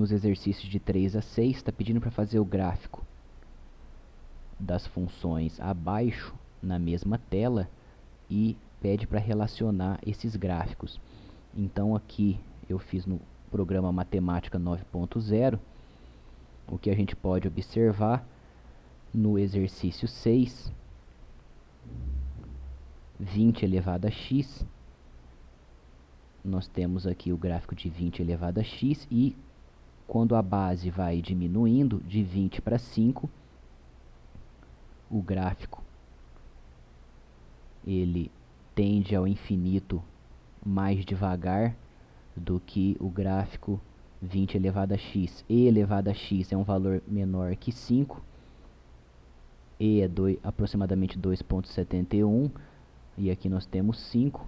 nos exercícios de 3 a 6, está pedindo para fazer o gráfico das funções abaixo na mesma tela e pede para relacionar esses gráficos. Então aqui eu fiz no programa Matemática 9.0, o que a gente pode observar no exercício 6, 20 elevado a x, nós temos aqui o gráfico de 20 elevado a x e quando a base vai diminuindo de 20 para 5, o gráfico ele tende ao infinito mais devagar do que o gráfico 20 elevado a x. E elevado a x é um valor menor que 5. E é aproximadamente 2,71. E aqui nós temos 5.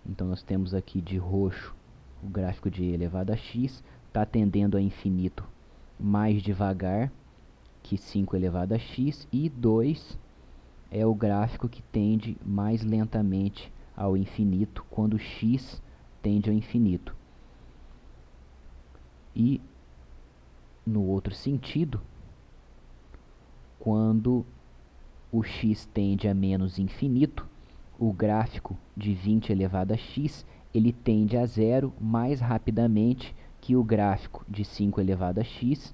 Então nós temos aqui de roxo o gráfico de e elevado a x. Está tendendo a infinito mais devagar que 5 elevado a x. E 2 é o gráfico que tende mais lentamente ao infinito quando x tende ao infinito. E no outro sentido, quando o x tende a menos infinito, o gráfico de 20 elevado a x ele tende a zero mais rapidamente que o gráfico de 5 elevado a x,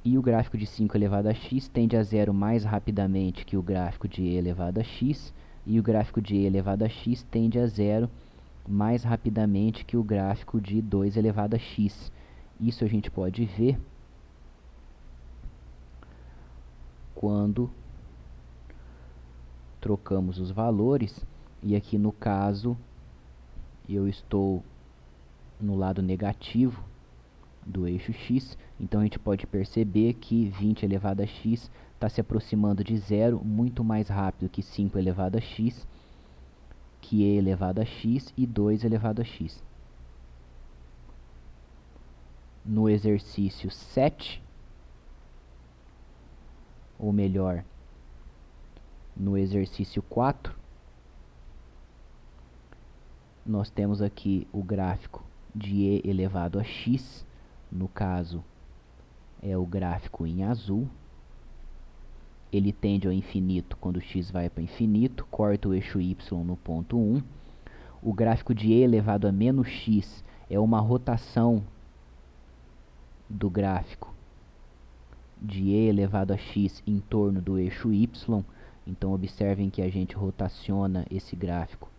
e o gráfico de 5 elevado a x tende a zero mais rapidamente que o gráfico de e elevado a x, e o gráfico de e elevado a x tende a zero mais rapidamente que o gráfico de 2 elevado a x. Isso a gente pode ver quando trocamos os valores, e aqui no caso eu estou no lado negativo do eixo x, então a gente pode perceber que 20 elevado a x está se aproximando de zero muito mais rápido que 5 elevado a x, que e elevado a x e 2 elevado a x. No exercício 7, ou melhor, no exercício 4, nós temos aqui o gráfico de e elevado a x, no caso é o gráfico em azul. Ele tende ao infinito quando x vai para o infinito, corta o eixo y no ponto 1. O gráfico de e elevado a menos x é uma rotação do gráfico de e elevado a x em torno do eixo y. Então observem que a gente rotaciona esse gráfico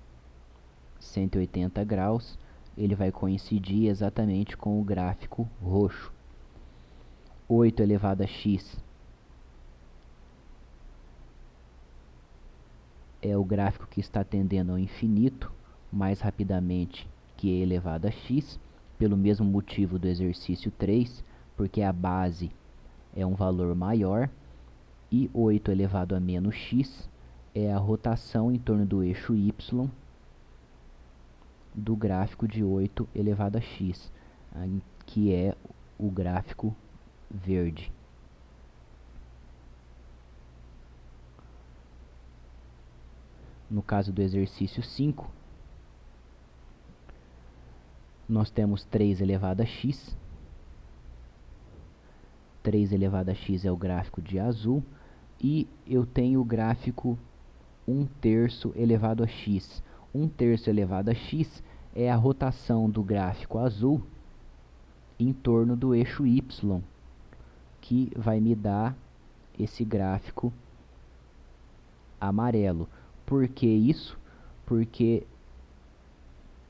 180 graus, ele vai coincidir exatamente com o gráfico roxo. 8 elevado a x é o gráfico que está tendendo ao infinito mais rapidamente que e elevado a x, pelo mesmo motivo do exercício 3, porque a base é um valor maior, e 8 elevado a menos x é a rotação em torno do eixo y do gráfico de 8 elevado a x, que é o gráfico verde. No caso do exercício 5, nós temos 3 elevado a x. 3 elevado a x é o gráfico de azul, e eu tenho o gráfico 1/3 elevado a x. 1/3 elevado a x é a rotação do gráfico azul em torno do eixo y, que vai me dar esse gráfico amarelo. Por que isso? Porque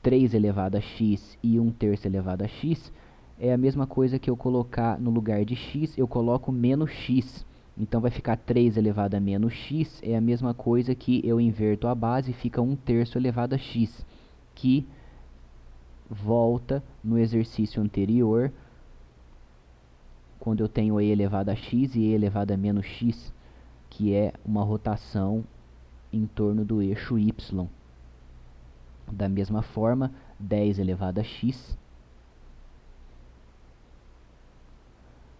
3 elevado a x e 1/3 elevado a x é a mesma coisa que eu colocar no lugar de x, eu coloco menos x. Então vai ficar 3 elevado a menos x, é a mesma coisa que eu inverto a base e fica 1/3 elevado a x, que volta no exercício anterior, quando eu tenho e elevado a x e e elevado a menos x, que é uma rotação em torno do eixo y. Da mesma forma, 10 elevado a x,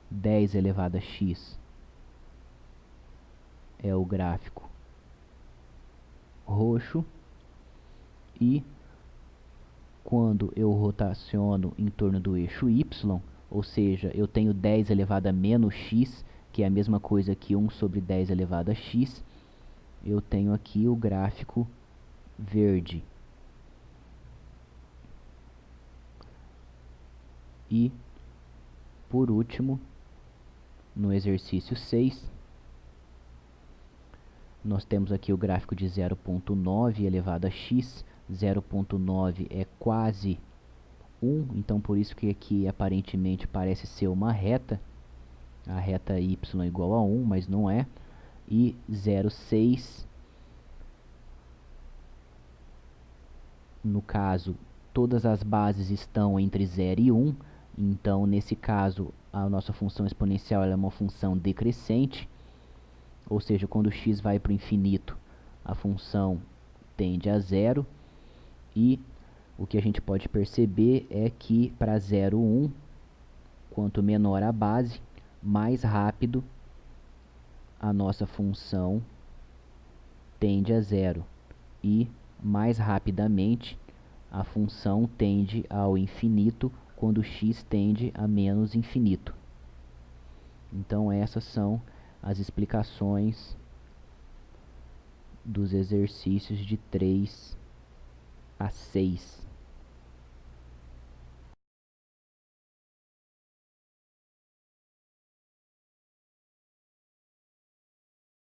10 elevado a x é o gráfico roxo, e quando eu rotaciono em torno do eixo y, ou seja, eu tenho 10 elevado a menos x, que é a mesma coisa que 1 sobre 10 elevado a x. Eu tenho aqui o gráfico verde. E, por último, no exercício 6, nós temos aqui o gráfico de 0,9 elevado a x. 0,9 é quase 1, então por isso que aqui aparentemente parece ser uma reta. A reta y igual a 1, mas não é. E 0,6, no caso, todas as bases estão entre 0 e 1, então nesse caso a nossa função exponencial ela é uma função decrescente, ou seja, quando x vai para o infinito, a função tende a zero, e o que a gente pode perceber é que para 0, 1, quanto menor a base, mais rápido a nossa função tende a zero, e mais rapidamente a função tende ao infinito quando x tende a menos infinito. Então essas são as explicações dos exercícios de 3 a 6.